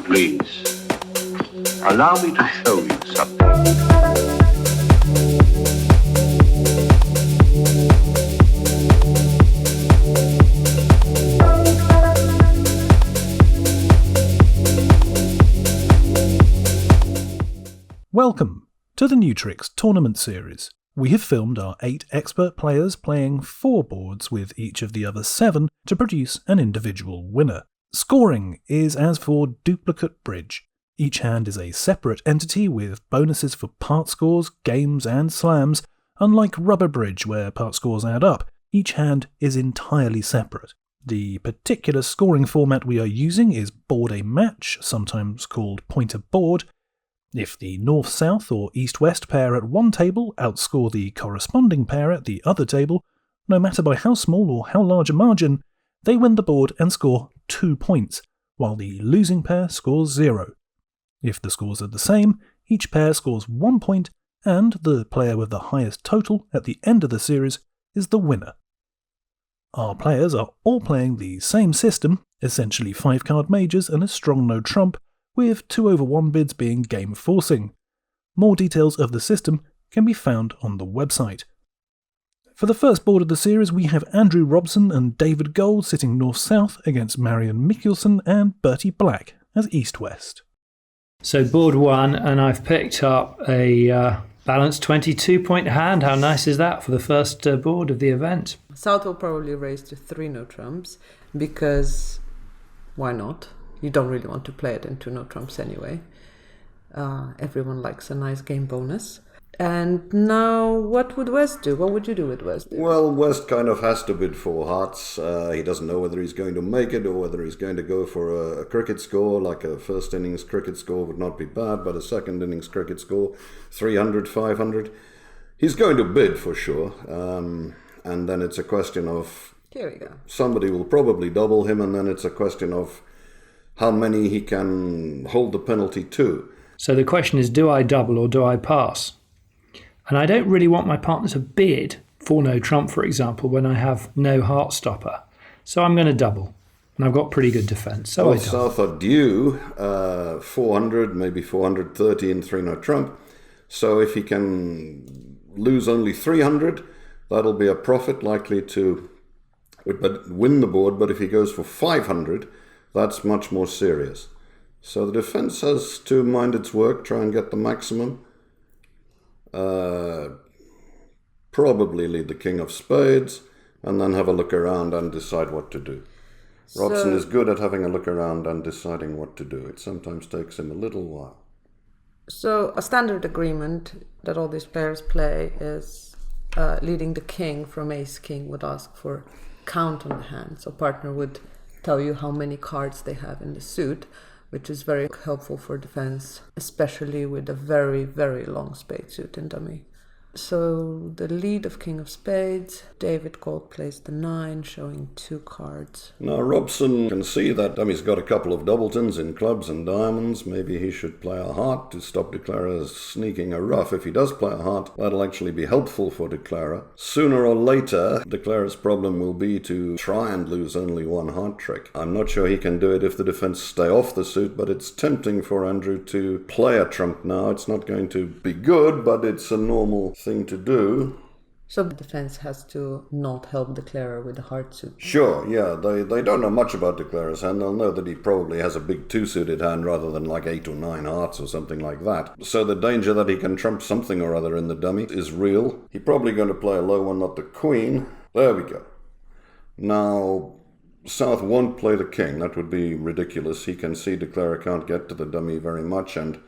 please. Allow me to show you something. Welcome to the New Tricks Tournament Series. We have filmed our 8 expert players playing 4 boards with each of the other 7 to produce an individual winner. Scoring is as for duplicate bridge. Each hand is a separate entity with bonuses for part scores, games and slams. Unlike rubber bridge where part scores add up, each hand is entirely separate. The particular scoring format we are using is board a match, sometimes called point a board. If the north-south or east-west pair at one table outscore the corresponding pair at the other table, no matter by how small or how large a margin, they win the board and score 2 points, while the losing pair scores 0. If the scores are the same, each pair scores 1 point, and the player with the highest total at the end of the series is the winner. Our players are all playing the same system, essentially 5-card majors and a strong no trump, with 2/1 bids being game forcing. More details of the system can be found on the website. For the first board of the series, we have Andrew Robson and David Gold sitting north-south against Marion Mikkelsen and Bertie Black as east-west. So board 1, and I've picked up a balanced 22-point hand. How nice is that for the first board of the event? South will probably raise to 3 no trumps, because why not? You don't really want to play it into no trumps anyway. Everyone likes a nice game bonus. And now, what would West do? What would you do with West? Well, West kind of has to bid 4 hearts. He doesn't know whether he's going to make it or whether he's going to go for a cricket score. Like a first innings cricket score would not be bad, but a second innings cricket score, 300, 500. He's going to bid for sure. And then it's a question of... Here we go. Somebody will probably double him, and then it's a question of how many he can hold the penalty to. So the question is, do I double or do I pass? And I don't really want my partner to bid for no trump, for example, when I have no heart stopper. So I'm going to double. And I've got pretty good defence. So well, South are due 400, maybe 430 in 3 no trump. So if he can lose only 300, that'll be a profit, likely to win the board. But if he goes for 500, that's much more serious. So the defence has to mind its work, try and get the maximum. Probably lead the King of Spades, and then have a look around and decide what to do. Robson is good at having a look around and deciding what to do. It sometimes takes him a little while. So a standard agreement that all these players play is leading the king from ace-king would ask for count on the hand. So partner would tell you how many cards they have in the suit, which is very helpful for defense, especially with a very, very long spade suit in dummy. So the lead of King of Spades, David Gold plays the 9, showing 2 cards. Now Robson can see that dummy's got a couple of doubletons in clubs and diamonds. Maybe he should play a heart to stop Declara sneaking a ruff. If he does play a heart, that'll actually be helpful for Declara. Sooner or later, Declara's problem will be to try and lose only 1 heart trick. I'm not sure he can do it if the defense stay off the suit, but it's tempting for Andrew to play a trump now. It's not going to be good, but it's a normal thing to do. So the defense has to not help Declara with the heart suit. Sure, yeah. They don't know much about Declara's hand. They'll know that he probably has a big 2-suited hand rather than like 8 or 9 hearts or something like that. So the danger that he can trump something or other in the dummy is real. He's probably going to play a low one, not the queen. There we go. Now, South won't play the king. That would be ridiculous. He can see Declara can't get to the dummy very much, and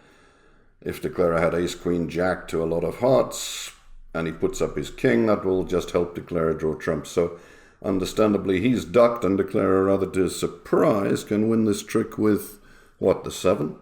if Declara had ace, queen, jack to a lot of hearts, and he puts up his king, that will just help Declara draw trumps. So, understandably, he's ducked, and Declara, rather to his surprise, can win this trick with, what, the 7?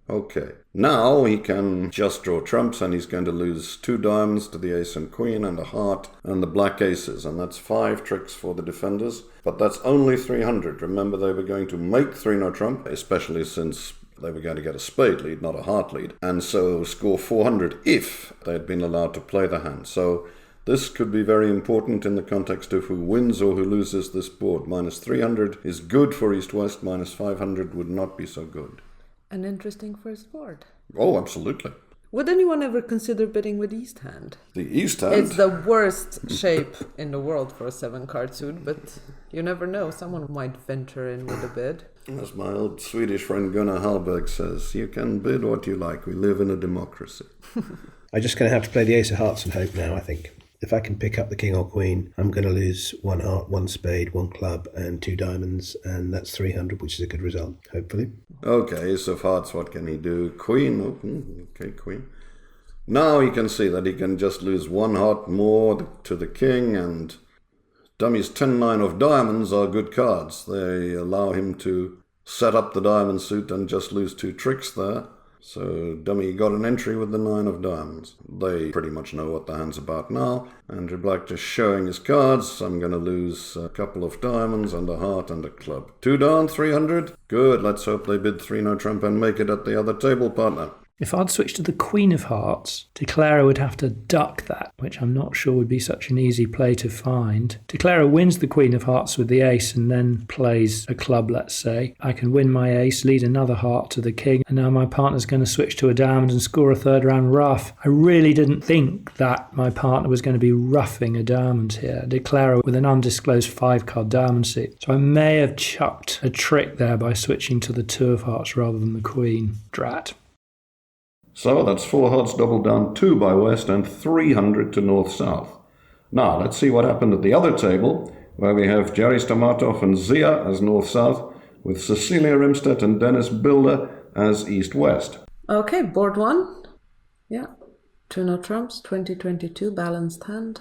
Okay. Now he can just draw trumps, and he's going to lose 2 diamonds to the ace and queen, and a heart, and the black aces. And that's 5 tricks for the defenders. But that's only 300. Remember, they were going to make 3 no trump, especially since they were going to get a spade lead, not a heart lead, and so score 400 if they had been allowed to play the hand. So This could be very important in the context of who wins or who loses this board. Minus 300 is good for East-West, minus 500 would not be so good. An interesting first board. Oh, absolutely. Would anyone ever consider bidding with East Hand? The East Hand? It's the worst shape in the world for a 7-card suit, but you never know. Someone might venture in with a bid. As my old Swedish friend Gunnar Hallberg says, you can bid what you like. We live in a democracy. I'm just going to have to play the ace of hearts and hope now, I think. If I can pick up the king or queen, I'm going to lose 1 heart, 1 spade, 1 club, and 2 diamonds, and that's 300, which is a good result, hopefully. Okay, ace of hearts, what can he do? Queen, okay, queen. Now he can see that he can just lose 1 heart more to the king, and dummy's 10-9 of diamonds are good cards. They allow him to set up the diamond suit and just lose 2 tricks there. So dummy got an entry with the 9 of diamonds. They pretty much know what the hand's about now. Andrew Black just showing his cards. I'm going to lose a couple of diamonds and a heart and a club. 2 down, 300. Good, let's hope they bid 3 no trump and make it at the other table, partner. If I'd switched to the Queen of Hearts, Declara would have to duck that, which I'm not sure would be such an easy play to find. Declara wins the Queen of Hearts with the ace and then plays a club, let's say. I can win my ace, lead another heart to the king, and now my partner's going to switch to a diamond and score a 3rd round ruff. I really didn't think that my partner was going to be ruffing a diamond here. Declara with an undisclosed 5-card diamond suit. So I may have chucked a trick there by switching to the 2 of hearts rather than the queen. Drat. So that's 4 hearts doubled down 2 by west and 300 to north-south. Now let's see what happened at the other table, where we have Jerry Stamatov and Zia as north-south, with Cecilia Rimstedt and Dennis Bilder as east-west. Okay, board 1. Yeah. 2 no trumps, 2022, balanced hand.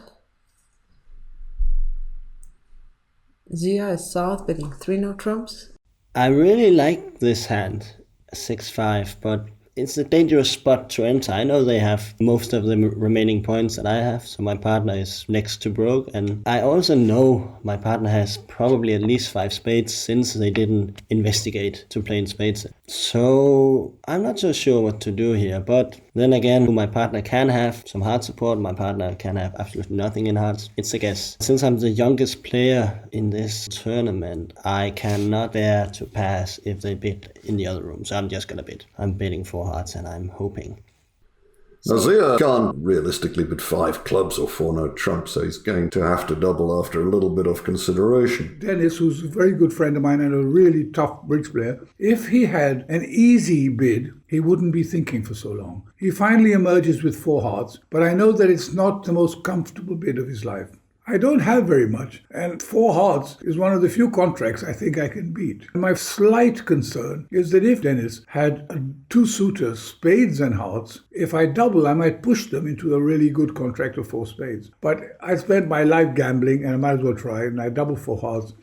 Zia is south, bidding 3 no trumps. I really like this hand, 6-5, but it's a dangerous spot to enter. I know they have most of the remaining points that I have, so my partner is next to broke. And I also know my partner has probably at least 5 spades since they didn't investigate to play in spades. So I'm not so sure what to do here. But then again, my partner can have some heart support. My partner can have absolutely nothing in hearts. It's a guess. Since I'm the youngest player in this tournament, I cannot bear to pass if they bid in the other room. So I'm just going to bid. I'm bidding 4 hearts and I'm hoping. Now Zia can't realistically bid 5 clubs or 4 no trump, so he's going to have to double after a little bit of consideration. Dennis, who's a very good friend of mine and a really tough bridge player, if he had an easy bid, he wouldn't be thinking for so long. He finally emerges with 4 hearts, but I know that it's not the most comfortable bid of his life. I don't have very much, and 4 hearts is one of the few contracts I think I can beat. My slight concern is that if Dennis had 2 suitors, spades and hearts, if I double, I might push them into a really good contract of 4 spades. But I spent my life gambling, and I might as well try, and I double 4 hearts.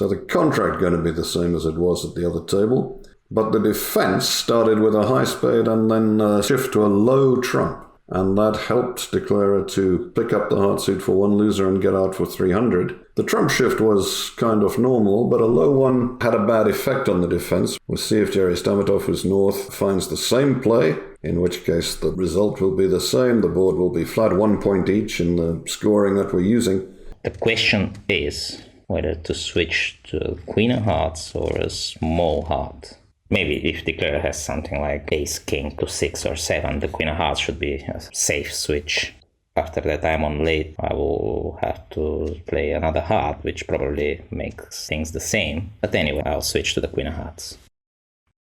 So the contract going to be the same as it was at the other table, but the defense started with a high spade and then shift to a low trump. And that helped Declara to pick up the heart suit for 1 loser and get out for 300. The trump shift was kind of normal, but a low one had a bad effect on the defense. We'll see if Jerry Stamatov, who's north, finds the same play, in which case the result will be the same. The board will be flat 1 point each in the scoring that we're using. The question is whether to switch to Queen of Hearts or a small heart. Maybe if Declara has something like Ace King to 6 or 7, the Queen of Hearts should be a safe switch. After that I'm on late, I will have to play another heart, which probably makes things the same. But anyway, I'll switch to the Queen of Hearts.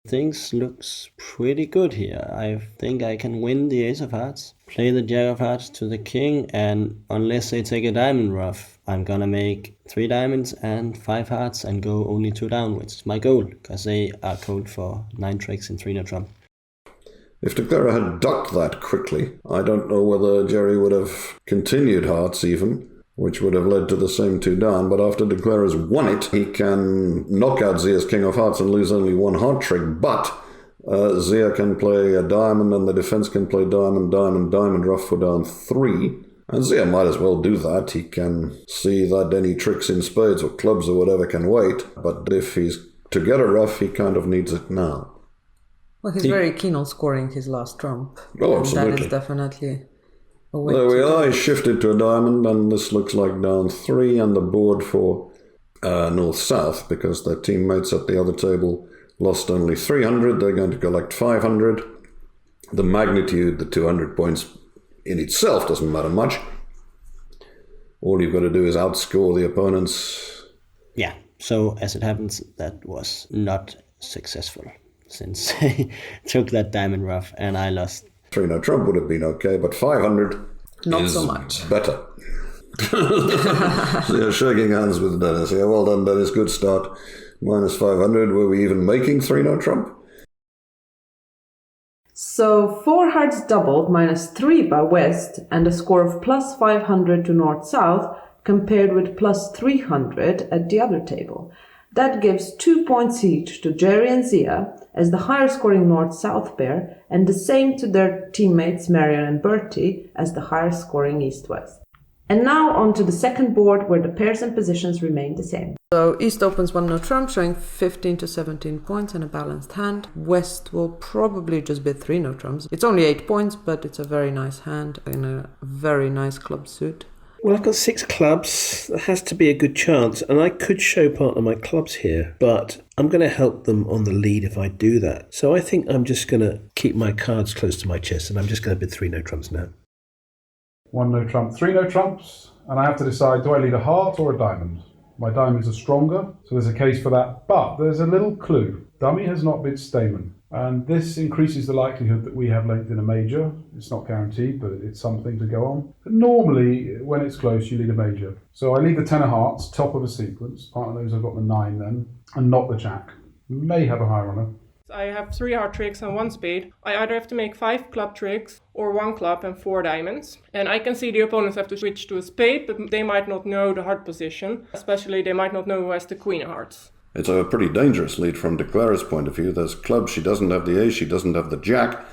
Things looks pretty good here. I think I can win the Ace of Hearts, play the Jack of Hearts to the King, and unless they take a diamond ruff, I'm gonna make 3 diamonds and 5 hearts and go only 2 down, which is my goal, because they are code for 9 tricks and 3 no trump. If Declara had ducked that quickly, I don't know whether Jerry would have continued hearts even, which would have led to the same 2 down, but after Declara's won it, he can knock out Zia's King of Hearts and lose only 1 heart trick, but Zia can play a diamond and the defense can play diamond, diamond, diamond, ruff for down 3. And Zia might as well do that. He can see that any tricks in spades or clubs or whatever can wait, but if he's to get a ruff, he kind of needs it now. Well, he's very keen on scoring his last trump. Oh, absolutely. That is definitely There we are. He shifted to a diamond, and this looks like down 3, and the board for north-south, because their teammates at the other table lost only 300. They're going to collect 500. The magnitude, the 200 points in itself doesn't matter much. All you've got to do is outscore the opponents. Yeah, so as it happens, that was not successful, since they took that diamond rough and I lost. 3-no trump would have been okay, but 500 Not is so much. better. So you're shaking hands with Dennis. Yeah, well done, Dennis. Good start. Minus 500. Were we even making 3-no trump? So 4 hearts doubled minus 3 by west and a score of plus 500 to north-south compared with plus 300 at the other table. That gives 2 points each to Jerry and Zia as the higher scoring north-south pair, and the same to their teammates Marion and Bertie as the higher scoring east-west. And now on to the second board where the pairs and positions remain the same. So East opens 1-no trump, showing 15 to 17 points and a balanced hand. West will probably just bid 3-no trumps. It's only 8 points, but it's a very nice hand in a very nice club suit. Well, I've got 6 clubs. There has to be a good chance, and I could show partner my clubs here, but I'm going to help them on the lead if I do that. So I think I'm just going to keep my cards close to my chest, and I'm just going to bid 3-no trumps now. 1-no trump, 3-no trumps, and I have to decide, do I lead a heart or a diamond? My diamonds are stronger, so there's a case for that. But there's a little clue. Dummy has not bid Stamen, and this increases the likelihood that we have length in a major. It's not guaranteed, but it's something to go on. But normally, when it's close, you lead a major. So I lead the 10 of hearts, top of a sequence. Part of those I've got the 9 then, and not the jack. May have a high runner. I have 3 heart tricks and 1 spade. I either have to make 5 club tricks or 1 club and 4 diamonds. And I can see the opponents have to switch to a spade, but they might not know the heart position. Especially they might not know who has the queen of hearts. It's a pretty dangerous lead from De Clara's point of view. There's clubs, she doesn't have the ace, she doesn't have the jack.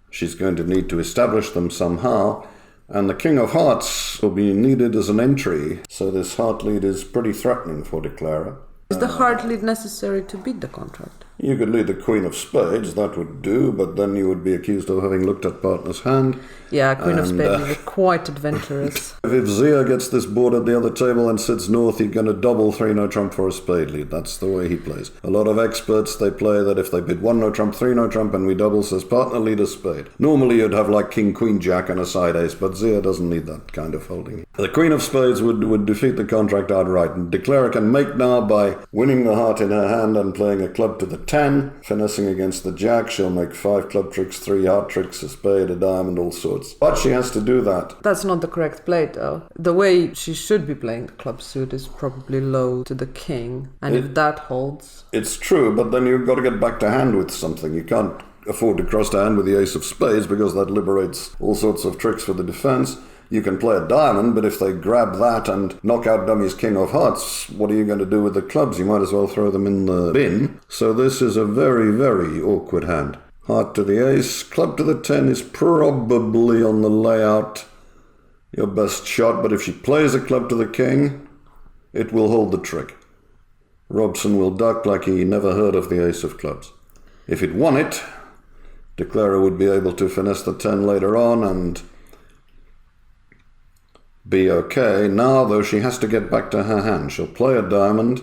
She's going to need to establish them somehow. And the king of hearts will be needed as an entry. So this heart lead is pretty threatening for De Clara. Is the heart lead necessary to beat the contract? You could lead the queen of spades, that would do, but then you would be accused of having looked at partner's hand. Yeah, queen of spades is quite adventurous. If Zia gets this board at the other table and sits north, he's going to double 3-no trump for a spade lead. That's the way he plays. A lot of experts, they play that if they bid 1-no trump, 3-no trump, and we double, says partner lead a spade. Normally you'd have like king, queen, jack, and a side ace, but Zia doesn't need that kind of holding. The queen of spades would defeat the contract outright, and De Clara can make now by winning the heart in her hand and playing a club to the 10, finessing against the jack. She'll make 5 club tricks, 3 heart tricks, a spade, a diamond, all sorts. But she has to do that. That's not the correct play, though. The way she should be playing the club suit is probably low to the king, and if that holds... It's true, but then you've got to get back to hand with something. You can't afford to cross to hand with the ace of spades because that liberates all sorts of tricks for the defense. You can play a diamond, but if they grab that and knock out dummy's king of hearts, what are you going to do with the clubs? You might as well throw them in the bin. So this is a very, very awkward hand. Heart to the ace, club to the 10 is probably on the layout your best shot, but if she plays a club to the king, it will hold the trick. Robson will duck like he never heard of the ace of clubs. If it won it, De Clara would be able to finesse the 10 later on and be okay. Now, though, she has to get back to her hand. She'll play a diamond,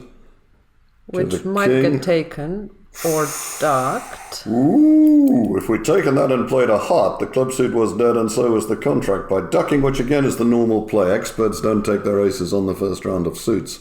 which might get taken or ducked. Ooh, if we'd taken that and played a heart, the club suit was dead and so was the contract. By ducking, which again is the normal play. Experts don't take their aces on the first round of suits.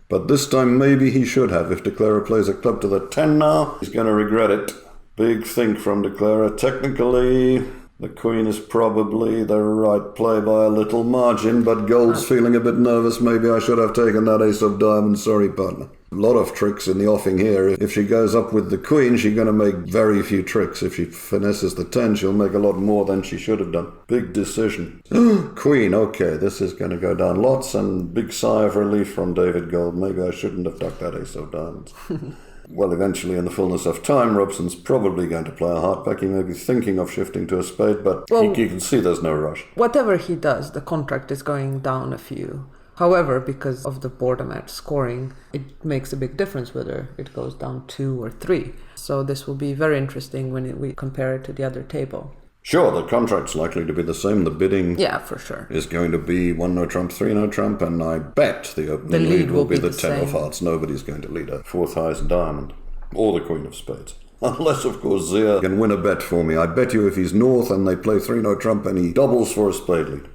But this time maybe he should have. If De Clara plays a club to the 10 now, he's going to regret it. Big think from De Clara. Technically, the queen is probably the right play by a little margin, but Gold's feeling a bit nervous. Maybe I should have taken that ace of diamonds. Sorry, partner. A lot of tricks in the offing here. If she goes up with the queen, she's going to make very few tricks. If she finesses the 10, she'll make a lot more than she should have done. Big decision. Queen, okay, this is going to go down lots, and big sigh of relief from David Gold. Maybe I shouldn't have ducked that ace of diamonds. Well, eventually, in the fullness of time, Robson's probably going to play a heart back. He may be thinking of shifting to a spade, but you can see there's no rush. Whatever he does, the contract is going down a few. However, because of the boredom at scoring, it makes a big difference whether it goes down 2 or 3. So this will be very interesting when we compare it to the other table. Sure, the contract's likely to be the same. The bidding Yeah, for sure. is going to be 1 no trump, 3 no trump, and I bet the opening lead will be the 10 of hearts. Nobody's going to lead a 4th highest diamond, or the Queen of Spades. Unless, of course, Zia can win a bet for me. I bet you if he's north and they play 3 no trump and he doubles for a spade lead.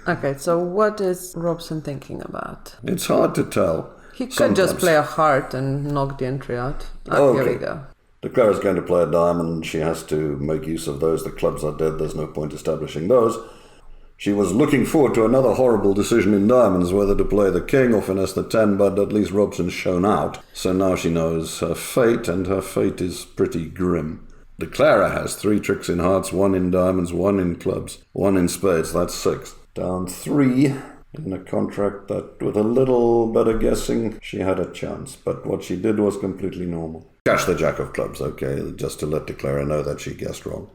Okay, so what is Robson thinking about? It's hard to tell. He could Sometimes. just play a heart and knock the entry out. Okay. Here we go. Declara's going to play a diamond. She has to make use of those. The clubs are dead. There's no point establishing those. She was looking forward to another horrible decision in diamonds, whether to play the king or finesse the 10, but at least Robson's shown out. So now she knows her fate, and her fate is pretty grim. Declara has 3 tricks in hearts, 1 in diamonds, 1 in clubs, 1 in spades. That's 6. Down 3 in a contract that, with a little better guessing, she had a chance. But what she did was completely normal. Cash the jack of clubs, okay, just to let Declara know that she guessed wrong.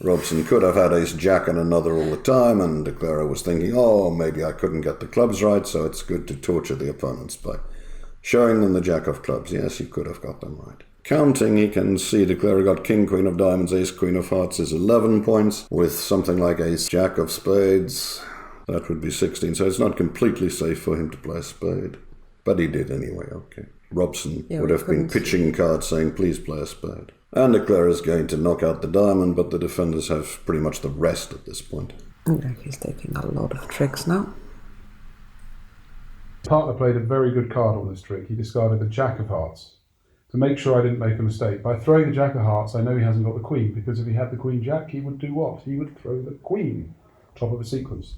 Robson could have had ace-jack and another all the time, and Declara was thinking, oh, maybe I couldn't get the clubs right, so it's good to torture the opponents by showing them the jack of clubs. Yes, he could have got them right. Counting, he can see Declara got king, queen of diamonds, ace, queen of hearts is 11 points, with something like ace, jack of spades. That would be 16, so it's not completely safe for him to play a spade. But he did anyway, okay. Robson would have been pitching cards saying, please play a spade. And Declara is going to knock out the diamond, but the defenders have pretty much the rest at this point. Okay, he's taking a lot of tricks now. Partner played a very good card on this trick. He discarded the jack of hearts to make sure I didn't make a mistake. By throwing the jack of hearts, I know he hasn't got the queen, because if he had the queen jack, he would do what? He would throw the queen, top of a sequence.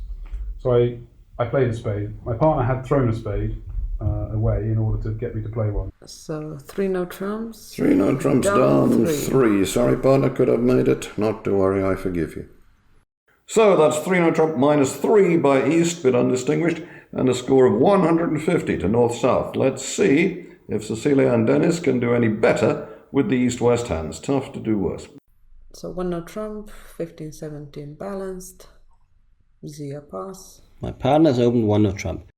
So I played a spade. My partner had thrown a spade away in order to get me to play one. So 3 no trumps. 3 no trumps down 3. Sorry, partner, could have made it. Not to worry, I forgive you. So that's 3 no trump minus 3 by East, bit undistinguished, and a score of 150 to North-South. Let's see if Cecilia and Dennis can do any better with the East-West hands. Tough to do worse. So 1 no trump, 15-17 balanced. Zia pass. My partner's opened 1 no trump.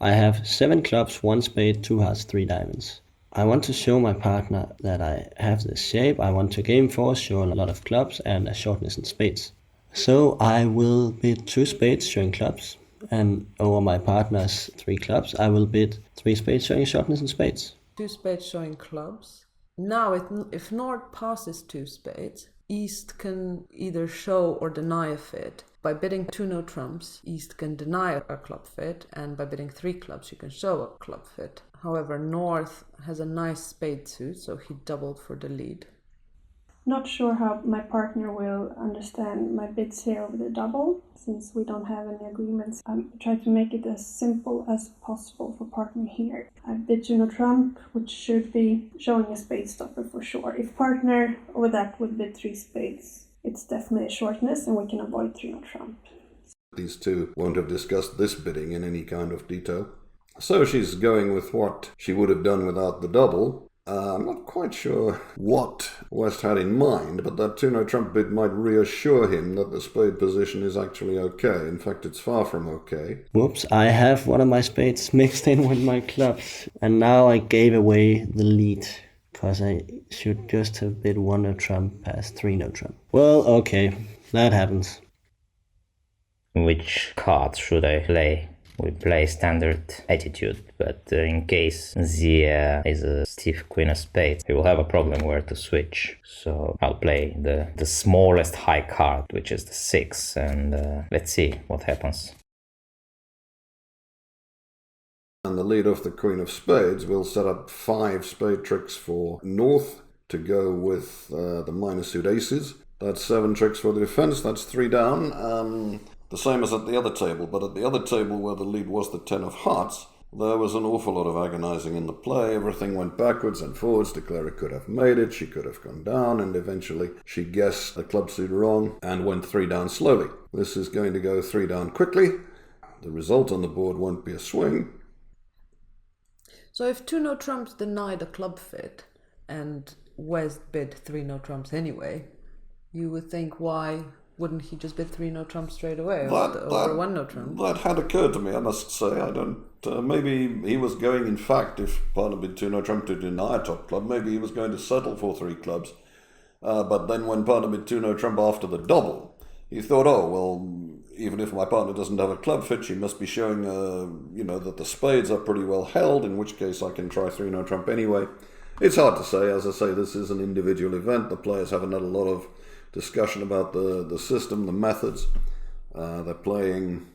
I have 7 clubs, 1 spade, 2 hearts, 3 diamonds. I want to show my partner that I have this shape. I want to game force, show a lot of clubs and a shortness in spades. So I will bid 2 spades showing clubs, and over my partner's 3 clubs I will bid 3 spades showing shortness in spades. 2 spades showing clubs. Now if North passes 2 spades, East can either show or deny a fit. By bidding 2 no trumps, East can deny a club fit, and by bidding 3 clubs, you can show a club fit. However, North has a nice spade suit, so he doubled for the lead. Not sure how my partner will understand my bids here over the double, since we don't have any agreements. I try to make it as simple as possible for partner here. I bid 2 no trump, which should be showing a spade stopper for sure. If partner over that would bid 3 spades, it's definitely a shortness, and we can avoid 3 no trump. These two won't have discussed this bidding in any kind of detail. So she's going with what she would have done without the double. I'm not quite sure what West had in mind, but that 2 no trump bid might reassure him that the spade position is actually okay. In fact, it's far from okay. Whoops, I have one of my spades mixed in with my clubs, and now I gave away the lead, because I should just have bid 1 no trump past 3 no trump. Well, okay, that happens. Which card should I play? We play standard attitude, but in case Zia is a stiff queen of spades, he will have a problem where to switch. So I'll play the smallest high card, which is the 6, and let's see what happens. And the lead of the queen of spades will set up 5 spade tricks for North to go with the minor suit aces. That's 7 tricks for the defense, that's 3 down. The same as at the other table, but at the other table where the lead was the 10 of hearts, there was an awful lot of agonizing in the play. Everything went backwards and forwards. Declara could have made it, she could have gone down, and eventually she guessed the club suit wrong and went 3 down slowly. This is going to go 3 down quickly. The result on the board won't be a swing. So if 2 no trumps denied a club fit, and West bid 3 no trumps anyway, you would think, why wouldn't he just bid 3 no trumps straight away over 1 no trump? That had occurred to me, I must say. I don't. Maybe he was going, in fact, if partner bid 2 no trump to deny a top club, maybe he was going to settle for 3 clubs. But then when partner bid 2 no trump after the double, he thought, oh, well, even if my partner doesn't have a club fit, she must be showing, that the spades are pretty well held, in which case I can try 3 no trump anyway. It's hard to say. As I say, this is an individual event. The players haven't had a lot of discussion about the system, the methods. They're playing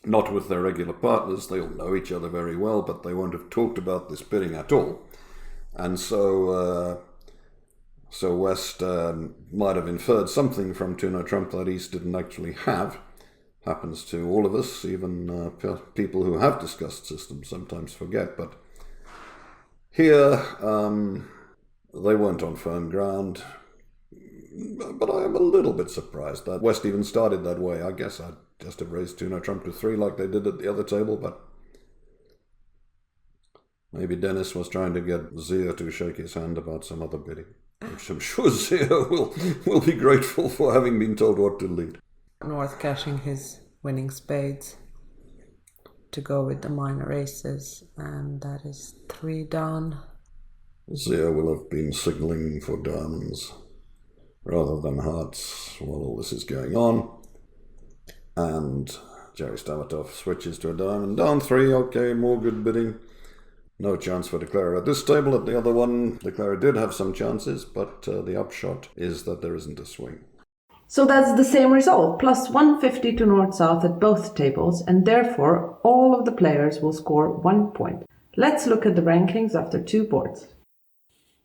not with their regular partners. They all know each other very well, but they won't have talked about this bidding at all. And so West might have inferred something from 2 no trump that East didn't actually have. Happens to all of us, even people who have discussed systems sometimes forget. But here, they weren't on firm ground. But I am a little bit surprised that West even started that way. I guess I'd just have raised 2 no trump to 3 like they did at the other table, but maybe Dennis was trying to get Zia to shake his hand about some other bidding, which I'm sure Zia will be grateful for having been told what to lead. North cashing his winning spades to go with the minor aces, and that is 3 down. Zia will have been signalling for diamonds rather than hearts while all this is going on. And Jerry Stamatov switches to a diamond. Down 3, okay, more good bidding. No chance for Declarer at this table. At the other one, Declarer did have some chances, but the upshot is that there isn't a swing. So that's the same result, plus 150 to north-south at both tables, and therefore all of the players will score 1 point. Let's look at the rankings after 2 boards.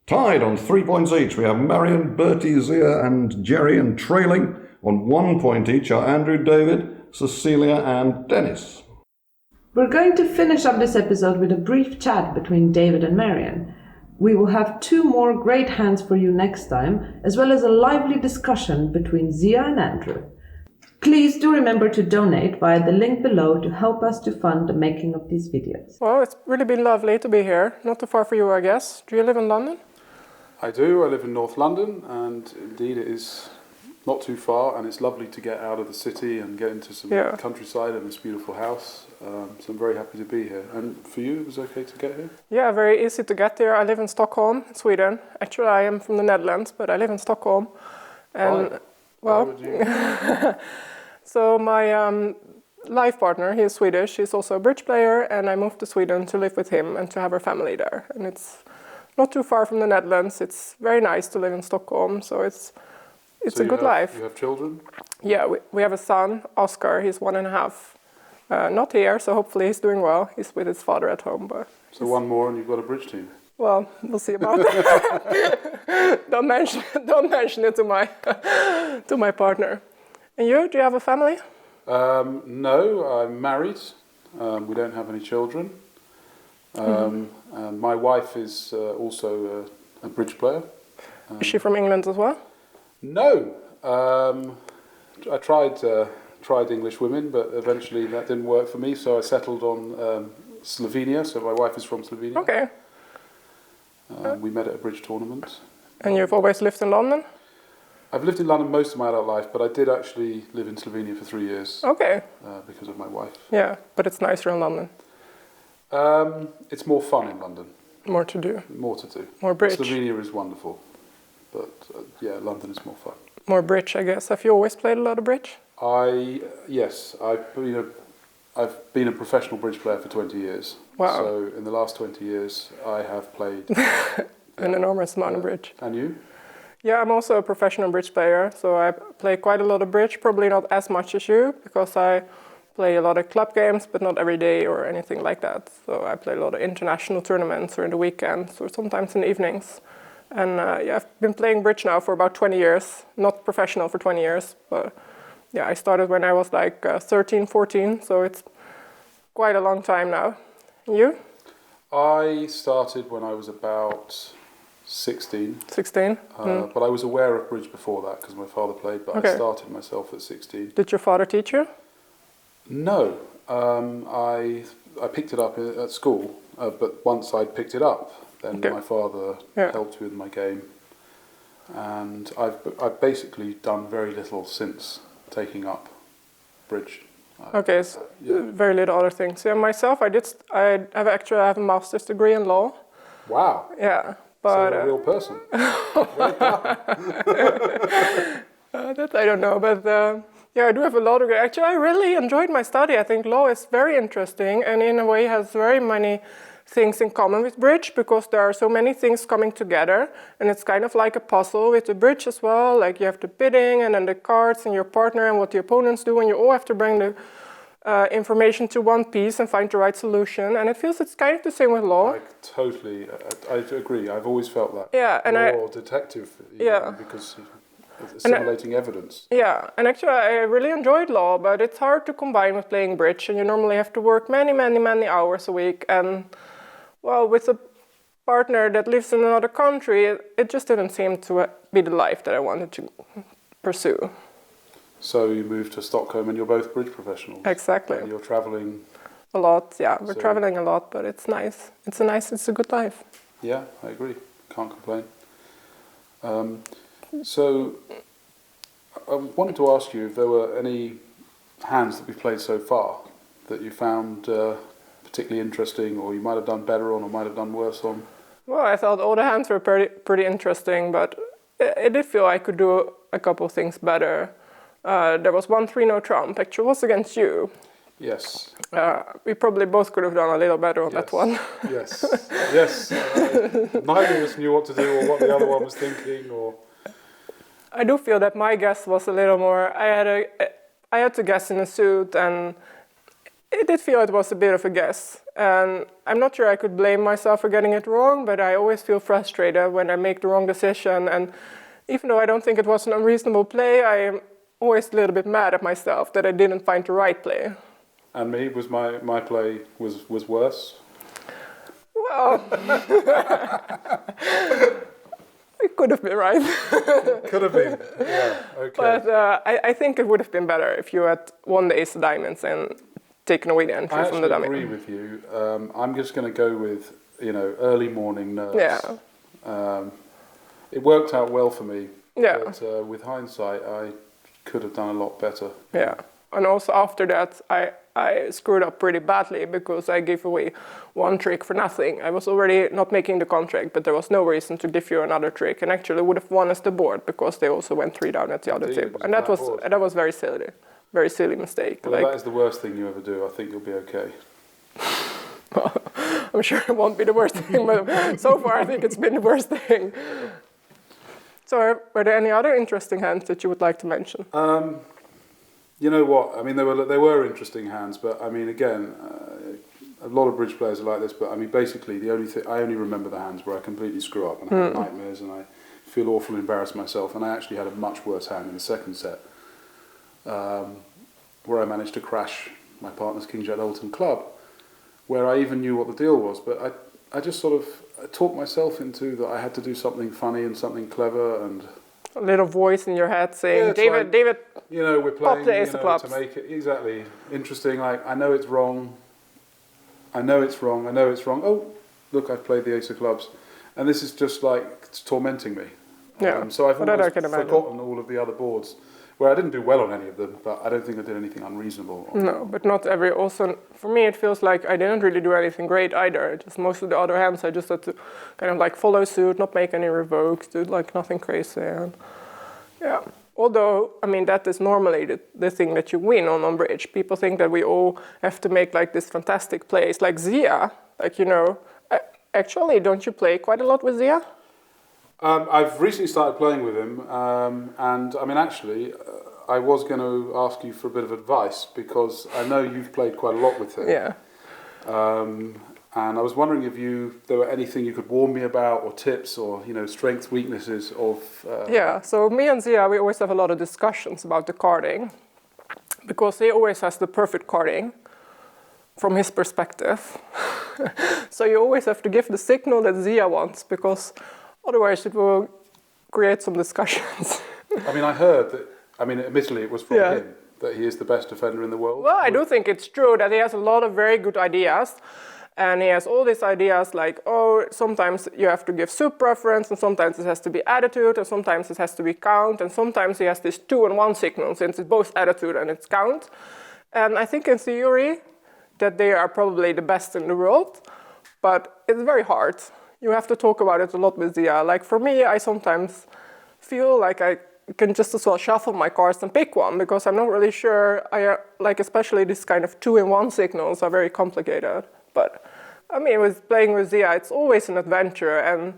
Tied on 3 points each, we have Marion, Bertie, Zia and Jerry, and trailing on 1 point each are Andrew, David, Cecilia and Dennis. We're going to finish up this episode with a brief chat between David and Marion. We will have 2 more great hands for you next time, as well as a lively discussion between Zia and Andrew. Please do remember to donate via the link below to help us to fund the making of these videos. Well, it's really been lovely to be here. Not too far for you, I guess. Do you live in London? I do. I live in North London, and indeed it is not too far, and it's lovely to get out of the city and get into some countryside and this beautiful house. So I'm very happy to be here. And for you, it was okay to get here? Yeah, very easy to get here. I live in Stockholm, Sweden. Actually, I am from the Netherlands, but I live in Stockholm. And Why would you? So my life partner, he is Swedish. He's also a bridge player, and I moved to Sweden to live with him and to have our family there. And it's not too far from the Netherlands. It's very nice to live in Stockholm, so it's a good life. You have children? Yeah, we have a son, Oscar. He's 1.5. Not here, so hopefully he's doing well. He's with his father at home. But so 1 more and you've got a bridge team? Well, we'll see about that. Don't mention it to my partner. And you? Do you have a family? No, I'm married. We don't have any children. And my wife is also a bridge player. Is she from England as well? No. I tried English women, but eventually that didn't work for me, so I settled on Slovenia. So my wife is from Slovenia. Okay. We met at a bridge tournament. And you've always lived in London? I've lived in London most of my adult life, but I did actually live in Slovenia for 3 years. Okay. Because of my wife. Yeah, but it's nicer in London. It's more fun in London. More to do. More to do. More bridge. Slovenia is wonderful, but London is more fun. More bridge, I guess. Have you always played a lot of bridge? Yes, I've been a professional bridge player for 20 years. Wow. So in the last 20 years, I have played an enormous amount of bridge. And you? Yeah, I'm also a professional bridge player, so I play quite a lot of bridge. Probably not as much as you, because I play a lot of club games, but not every day or anything like that. So I play a lot of international tournaments or in the weekends or sometimes in the evenings. And I've been playing bridge now for about 20 years. Not professional for 20 years, but I started when I was like 13, 14, so it's quite a long time now. And you? I started when I was about 16. 16? But I was aware of bridge before that because my father played, but I started myself at 16. Did your father teach you? No. I picked it up at school, but once I'd picked it up, then my father helped me with my game. And I've basically done very little since taking up bridge. Okay, so very little other things. Yeah, myself, I have a master's degree in law. Wow. Yeah. But, so a real person. That I I don't know, but I do have a lot of. Actually, I really enjoyed my study. I think law is very interesting, and in a way has very many things in common with bridge, because there are so many things coming together, and it's kind of like a puzzle with the bridge as well. Like you have the bidding, and then the cards, and your partner, and what the opponents do, and you all have to bring the information to one piece and find the right solution. And it feels it's kind of the same with law. I agree. I've always felt that. Yeah, and law or detective. Because assimilating evidence. Yeah, and actually I really enjoyed law, but it's hard to combine with playing bridge, and you normally have to work many, many, many hours a week. And well, with a partner that lives in another country, it just didn't seem to be the life that I wanted to pursue. So you moved to Stockholm, and you're both bridge professionals. Exactly. And you're traveling a lot. Yeah, we're traveling a lot, but it's nice. It's a good life. Yeah, I agree. Can't complain. So I wanted to ask you if there were any hands that we've played so far that you found particularly interesting, or you might have done better on, or might have done worse on. Well, I thought all the hands were pretty interesting, but it did feel I could do a couple of things better. There was 1-3 no trump. Actually, it was against you. Yes. We probably both could have done a little better on that one. Yes. Yes. Neither of us knew what to do, or what the other one was thinking, or. I do feel that my guess was a little more. I had to guess in a suit, and it did feel it was a bit of a guess. And I'm not sure I could blame myself for getting it wrong, but I always feel frustrated when I make the wrong decision. And even though I don't think it was an unreasonable play, I am always a little bit mad at myself that I didn't find the right play. And me, was my play was worse? Well, it could have been right. Could have been, yeah, okay. But I think it would have been better if you had won the ace of diamonds and taken away the entry from the dummy. I agree with you. I'm just going to go with, early morning nerves. Yeah. It worked out well for me. Yeah. But with hindsight, I could have done a lot better. Yeah. And also after that, I screwed up pretty badly because I gave away one trick for nothing. I was already not making the contract, but there was no reason to give you another trick, and actually would have won as the board because they also went 3 down at the other table. And that was very silly mistake. Well, that is the worst thing you ever do. I think you'll be okay. Well, I'm sure it won't be the worst thing, but so far I think it's been the worst thing. So were there any other interesting hands that you would like to mention? You know what? I mean, they were interesting hands, but I mean, again, a lot of bridge players are like this. But I mean, basically, I only remember the hands where I completely screw up and I have nightmares and I feel awful, embarrassed myself. And I actually had a much worse hand in the second set, where I managed to crash my partner's King Jack Alton club, where I even knew what the deal was, but I just sort of talked myself into that I had to do something funny and something clever and. A little voice in your head saying, David, we're playing the ace of clubs. To make it exactly interesting. Like, I know it's wrong. I know it's wrong. Oh, look, I've played the ace of clubs. And this is just like, it's tormenting me. Yeah. So I've almost forgotten all of the other boards, where I didn't do well on any of them, but I don't think I did anything unreasonable. No, but not every. Also, for me, it feels like I didn't really do anything great either. Just most of the other hands, I just had to kind of like follow suit, not make any revokes, do like nothing crazy. And yeah. Although, I mean, that is normally the thing that you win on bridge. People think that we all have to make like this fantastic plays, like Zia. Like, actually, don't you play quite a lot with Zia? I've recently started playing with him, and I mean, actually, I was going to ask you for a bit of advice because I know you've played quite a lot with him. Yeah. And I was wondering if there were anything you could warn me about, or tips, or strengths, weaknesses of. Yeah. So me and Zia, we always have a lot of discussions about the carding, because he always has the perfect carding from his perspective. So you always have to give the signal that Zia wants, because. Otherwise, it will create some discussions. I mean, I heard that, admittedly, it was from him, that he is the best defender in the world. Well, I do think it's true that he has a lot of very good ideas. And he has all these ideas like, sometimes you have to give suit preference, and sometimes it has to be attitude, and sometimes it has to be count, and sometimes he has this 2-in-1 signal, since it's both attitude and it's count. And I think in theory that they are probably the best in the world, but it's very hard. You have to talk about it a lot with Zia. Like for me, I sometimes feel like I can just as well shuffle my cards and pick one, because I'm not really sure. Like especially this kind of 2-in-1 signals are very complicated. But I mean, with playing with Zia, it's always an adventure, and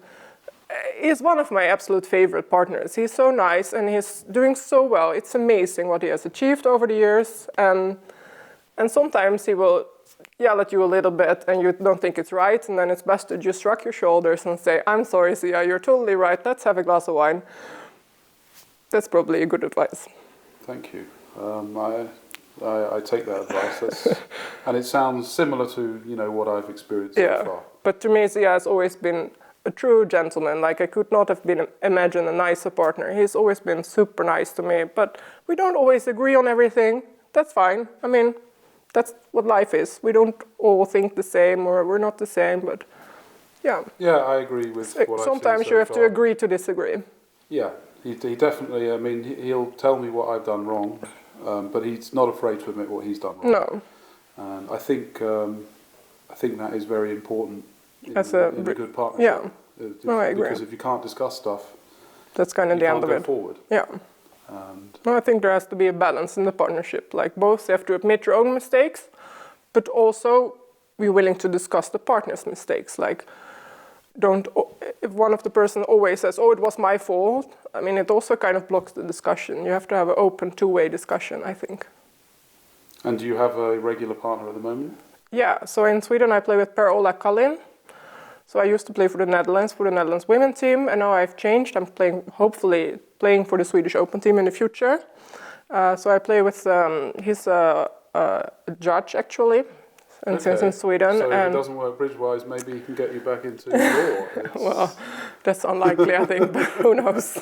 he's one of my absolute favorite partners. He's so nice, and he's doing so well. It's amazing what he has achieved over the years, and sometimes he will yell at you a little bit, and you don't think it's right, and then it's best to just shrug your shoulders and say, "I'm sorry, Zia, you're totally right. Let's have a glass of wine." That's probably a good advice. Thank you. I take that advice. And it sounds similar to what I've experienced so far. But to me, Zia has always been a true gentleman. Like, I could not have imagined a nicer partner. He's always been super nice to me, but we don't always agree on everything. That's fine. I mean, that's what life is. We don't all think the same, or we're not the same, but yeah. Yeah, I agree with what sometimes I've seen you have to agree to disagree. Yeah, he definitely, I mean, he'll tell me what I've done wrong, but he's not afraid to admit what he's done wrong. No. And I think that is very important in a good partnership. Yeah. No, I agree. Because if you can't discuss stuff, that's kind of the end of it. Forward. Yeah. No, I think there has to be a balance in the partnership. Like, both you have to admit your own mistakes, but also be willing to discuss the partner's mistakes. Like, if one of the person always says, "Oh, it was my fault," I mean, it also kind of blocks the discussion. You have to have an open, two-way discussion, I think. And do you have a regular partner at the moment? Yeah, so in Sweden I play with Per-Ola Kallin. So I used to play for the Netherlands women's team, and now I've changed. I'm hopefully playing for the Swedish Open team in the future. So I play with, he's a judge actually, and since in Sweden. So if it doesn't work bridge-wise, maybe he can get you back into law. Well, that's unlikely, I think, but who knows?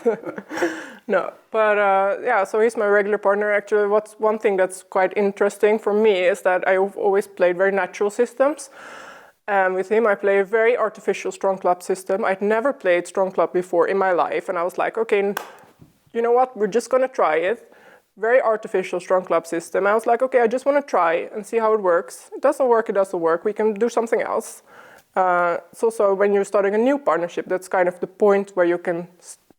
No, but so he's my regular partner. Actually, what's one thing that's quite interesting for me is that I've always played very natural systems. And with him, I play a very artificial strong club system. I'd never played strong club before in my life. And I was like, okay, you know what? We're just going to try it. Very artificial strong club system. I was like, okay, I just want to try and see how it works. It doesn't work, it doesn't work. We can do something else. It's also when you're starting a new partnership, that's kind of the point where you can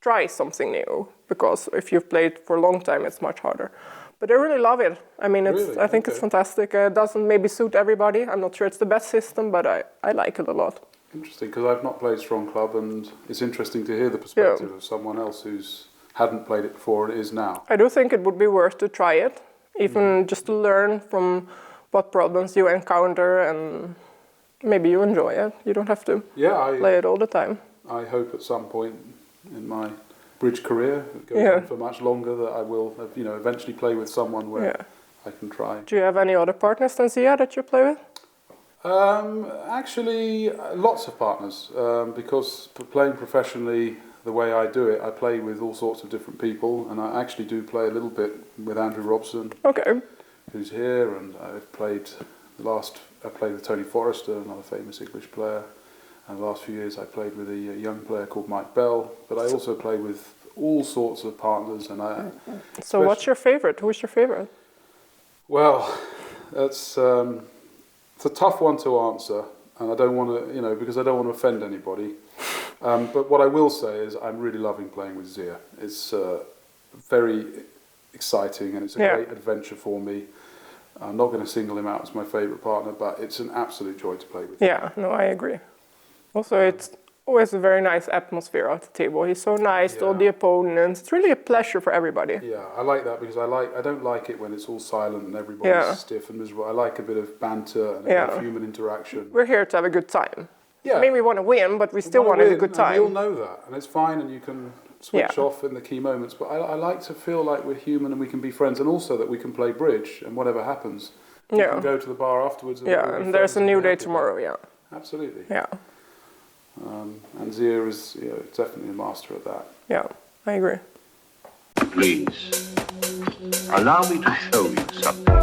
try something new. Because if you've played for a long time, it's much harder. But I really love it. I mean, I think it's fantastic. It doesn't maybe suit everybody. I'm not sure it's the best system, but I like it a lot. Interesting, because I've not played strong club, and it's interesting to hear the perspective of someone else who's hadn't played it before and is now. I do think it would be worth to try it, even just to learn from what problems you encounter, and maybe you enjoy it. You don't have to play it all the time. I hope at some point in my bridge career, it goes on for much longer, that I will, eventually play with someone where I can try. Do you have any other partners than Zia that you play with? Actually, lots of partners, because playing professionally the way I do it, I play with all sorts of different people, and I actually do play a little bit with Andrew Robson, who's here, and I've played with Tony Forrester, another famous English player. And the last few years I played with a young player called Mike Bell, but I also play with all sorts of partners. And So what's your favorite? Who's your favorite? Well, it's a tough one to answer, and I don't want to, because I don't want to offend anybody. But what I will say is I'm really loving playing with Zia. It's very exciting, and it's a great adventure for me. I'm not going to single him out as my favorite partner, but it's an absolute joy to play with. Yeah, no, I agree. Also, it's always a very nice atmosphere at the table. He's so nice to all the opponents. It's really a pleasure for everybody. Yeah, I like that, because I don't like it when it's all silent and everybody's stiff and miserable. I like a bit of banter and a bit of human interaction. We're here to have a good time. Yeah. I mean, we want to win, but we still want to have a good time. We all know that, and it's fine, and you can switch off in the key moments. But I like to feel like we're human and we can be friends, and also that we can play bridge, and whatever happens, we can go to the bar afterwards. And there's a new day tomorrow, Absolutely. Yeah. And Zia is definitely a master at that. Yeah, I agree. Please, allow me to show you something.